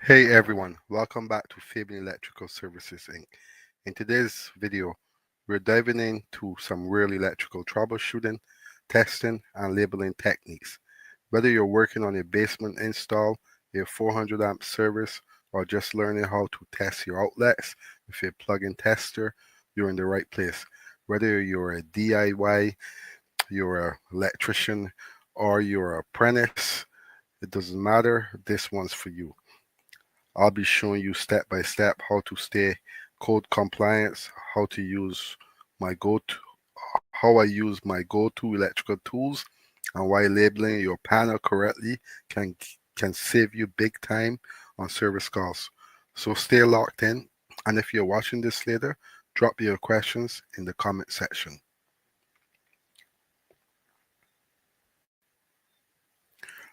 Hey everyone, welcome back to Fabian Electrical Services Inc. In today's video, we're diving into some real electrical troubleshooting, testing, and labeling techniques. Whether you're working on a basement install, a 400 amp service, or just learning how to test your outlets with a plug-in tester, you're in the right place. Whether you're a DIY, you're an electrician, or you're an apprentice, it doesn't matter, this one's for you. I'll be showing you step by step how to stay code compliance, how to use my go-to, how I use my go-to electrical tools, and why labeling your panel correctly can save you big time on service calls. So stay locked in, and if you're watching this later, drop your questions in the comment section.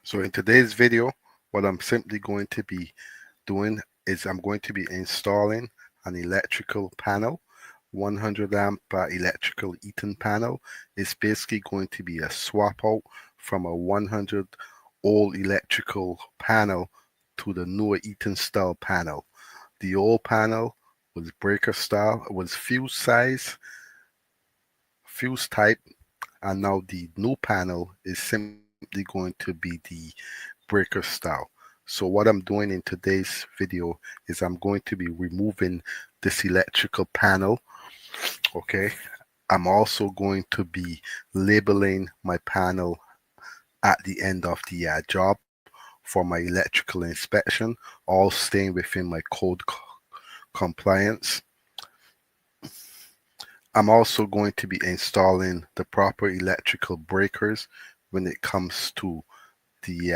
So in today's video, what I'm simply going to be doing is I'm going to be installing an electrical panel. 100 amp electrical Eaton panel is basically going to be a swap out from a 100 old electrical panel to the newer Eaton style panel. The old panel was breaker style, it was fuse size, fuse type, and now the new panel is simply going to be the breaker style. So what I'm doing in today's video is I'm going to be removing this electrical panel. Okay, I'm also going to be labeling my panel at the end of the job for my electrical inspection, all staying within my code compliance. I'm also going to be installing the proper electrical breakers when it comes to the